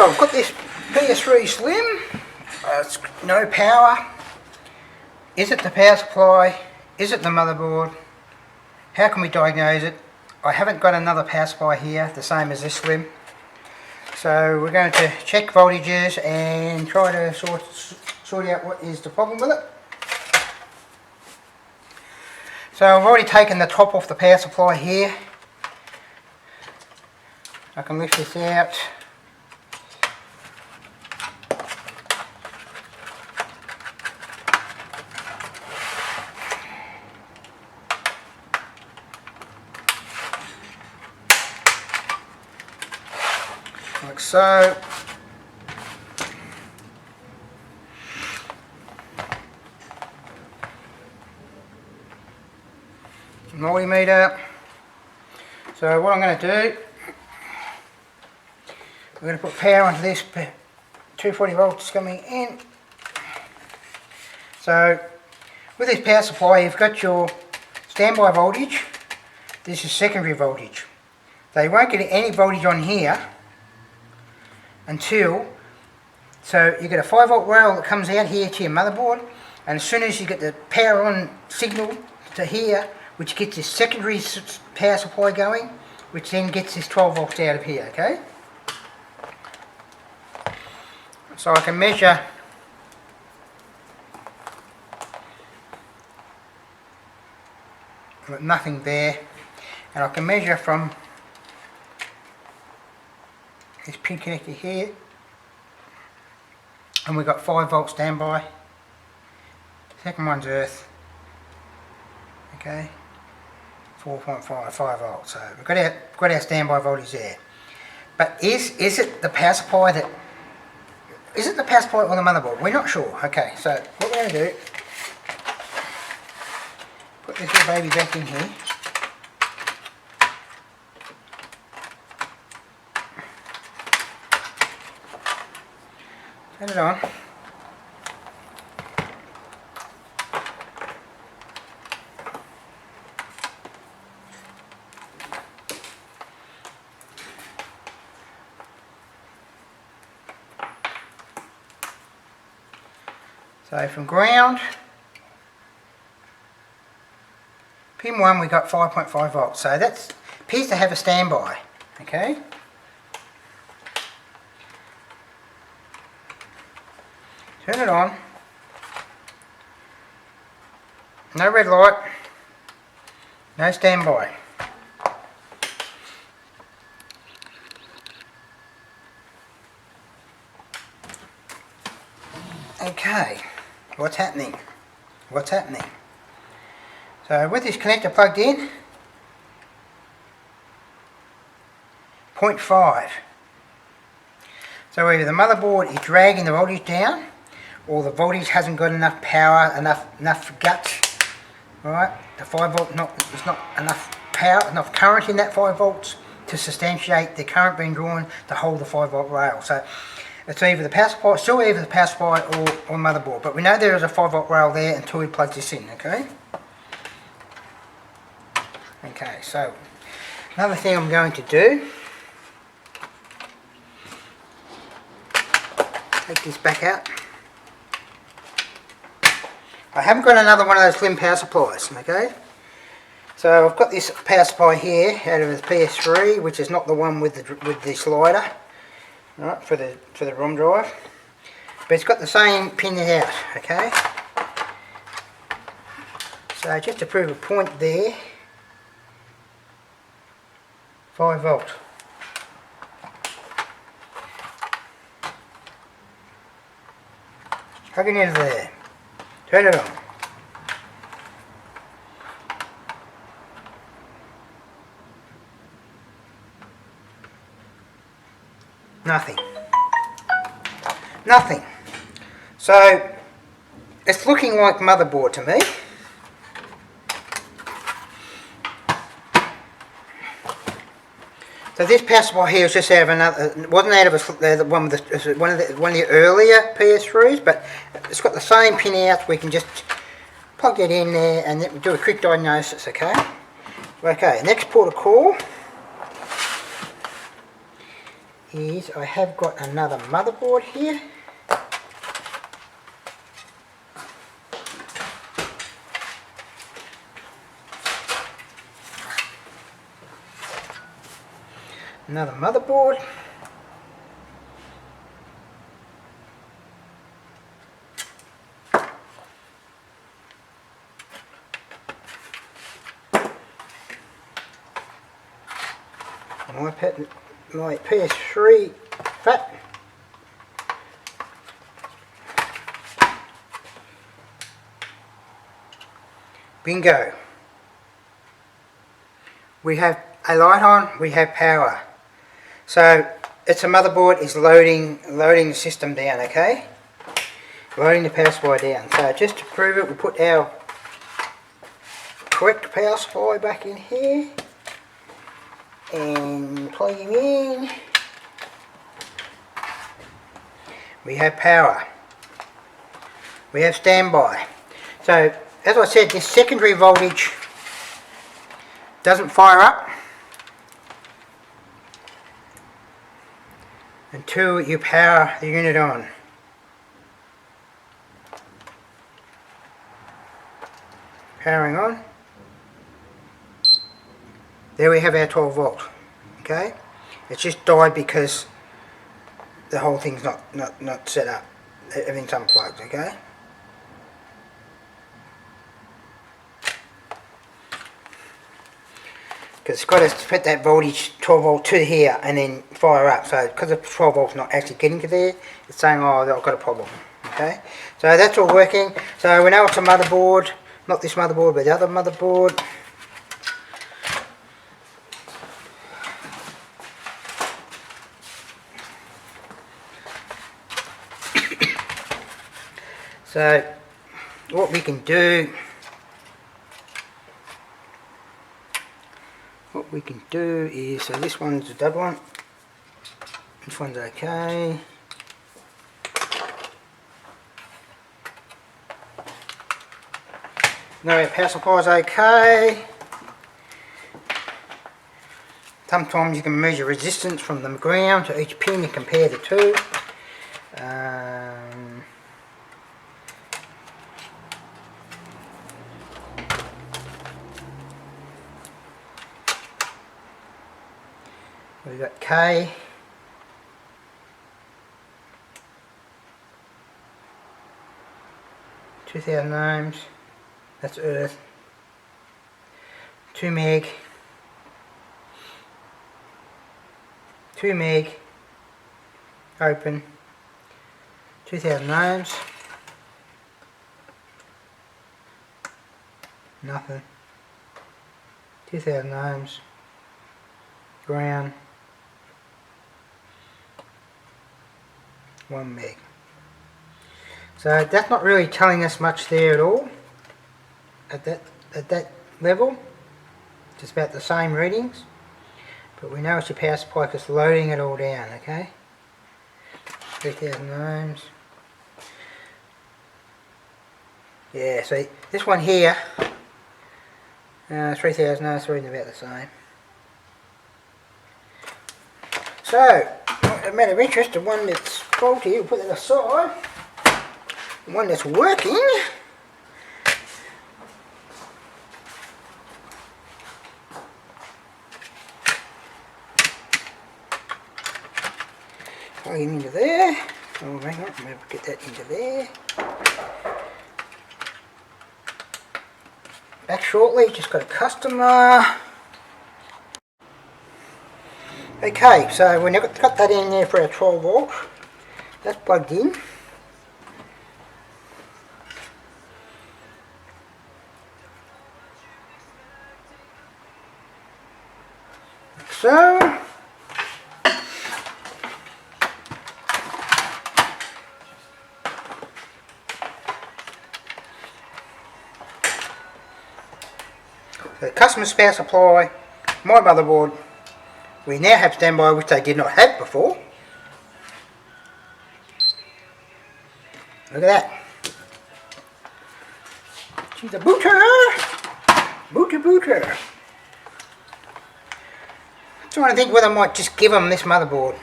So I've got this Ps3 Slim, it's no power. Is it the power supply? Is it the motherboard? How can we diagnose it? I haven't got another power supply here, the same as this Slim. So we're going to check voltages and try to sort out what is the problem with it. So I've already taken the top off the power supply here. I can lift this out. Like so. Multimeter. So what I'm going to do, we're going to put power onto this, 240 volts coming in. So with this power supply you've got your standby voltage, this is secondary voltage. So you won't get any voltage on here until, so you get a 5 volt rail that comes out here to your motherboard, and as soon as you get the power on signal to here, which gets this secondary power supply going, which then gets this 12 volts out of here, okay? So I can measure nothing there, and I can measure from this pin connector here, and we've got 5 volt standby. Second one's earth, okay, 4.5 volts. So we've got our standby voltage there. But is it the power supply that? Is it the power supply or the motherboard? We're not sure. Okay, so what we're going to do, put this little baby back in here. Turn it on. So from ground, pin 1 we got 5.5 volts, so that appears to have a standby, okay? Turn it on, no red light, no standby. Okay, what's happening? What's happening? So with this connector plugged in, 0.5. So either the motherboard is dragging the voltage down, or the voltage hasn't got enough power, enough guts. Right? The 5 volt there's not enough power, enough current in that 5 volts to substantiate the current being drawn to hold the 5 volt rail. So it's either the power supply, still either the power supply or motherboard. But we know there is a 5 volt rail there until we plug this in, okay? Okay, so another thing I'm going to do, take this back out. I haven't got another one of those slim power supplies, okay? So I've got this power supply here out of the Ps3, which is not the one with the slider, right, for the ROM drive, but it's got the same pin out, okay? So just to prove a point there, 5 volt. Plug it into there. Turn it on. Nothing. Nothing. So it's looking like motherboard to me. So this power supply here was just out of another. It wasn't out of one of the earlier Ps3s, but it's got the same pin out. We can just plug it in there and then do a quick diagnosis. Okay. Okay. Next port of call is I have got another motherboard here. Another motherboard. My Ps3 fat. Bingo. We have a light on, we have power. So it's a motherboard is loading the system down, okay? Loading the power supply down. So just to prove it, we'll put our correct power supply back in here and plug him in. We have power. We have standby. So as I said, this secondary voltage doesn't fire up until you power the unit on. Powering on. There we have our 12 volt. Okay? It's just died because the whole thing's not set up. Everything's unplugged, okay? Because it's got to put that voltage 12 volt to here and then fire up. So because the 12 volt's not actually getting to there, it's saying, oh, I've got a problem. Okay, so that's all working. So we know it's a motherboard, not this motherboard, but the other motherboard. So what we can do, is, so this one's a dud one, this one's okay. No, our power supply's okay. Sometimes you can measure resistance from the ground to each pin and compare the two. We've got K, (2000 ohms), that's earth, 2 meg, 2 meg, open, 2000 ohms, nothing, 2000 ohms, ground, 1 meg. So that's not really telling us much there at all. At that level, just about the same readings. But we know it's your power supply because loading it all down. Okay, 3000 ohms. Yeah. So this one here, 3000 ohms, reading about the same. So, a matter of interest, the one that's faulty, we'll put that aside. The one that's working, plug him into there. Oh, hang on, maybe get that into there. Back shortly, just got a customer. Okay, so we've got that in there for our 12 volt. That's plugged in. So, the customer's power supply, my motherboard, we now have standby, which they did not have before. Look at that. She's a booter! Booter! I'm trying to think whether I might just give them this motherboard.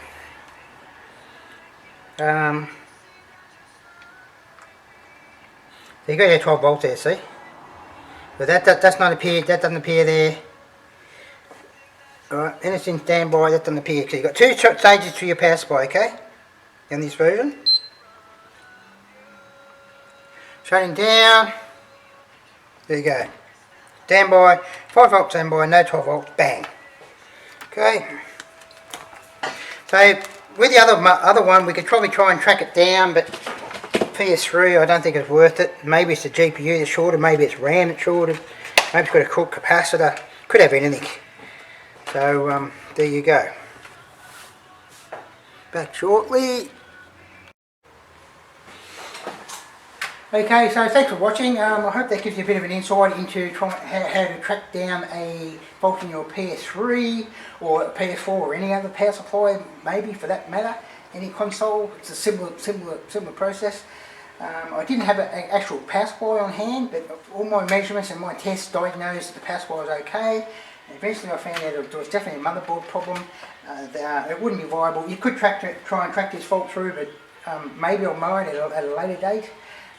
So you got your 12 volts there, see? But that's not appear. That doesn't appear there. Alright, then it's in standby. That doesn't appear. So you've got two stages to your power supply, okay? In this version. Shutting down. There you go. Standby. 5 volt standby. No 12 volts. Bang. Okay. So with the other one, we could probably try and track it down, but Ps3, I don't think it's worth it. Maybe it's the GPU that's shorted, maybe it's RAM that's shorted, maybe it's got a cool capacitor, could have anything. So there you go. Back shortly. Okay, so thanks for watching. I hope that gives you a bit of an insight into how to track down a fault in your Ps3 or Ps4 or any other power supply, maybe for that matter, any console. It's a similar process. I didn't have an actual power supply on hand, but all my measurements and my tests diagnosed the power supply was okay. And eventually I found out it was definitely a motherboard problem. It wouldn't be viable. You could try and track this fault through, but maybe I'll mow it at a later date.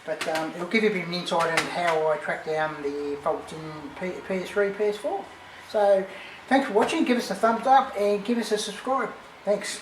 But it'll give you a bit of an insight on how I track down the fault in Ps3, Ps4. So thanks for watching. Give us a thumbs up and give us a subscribe. Thanks.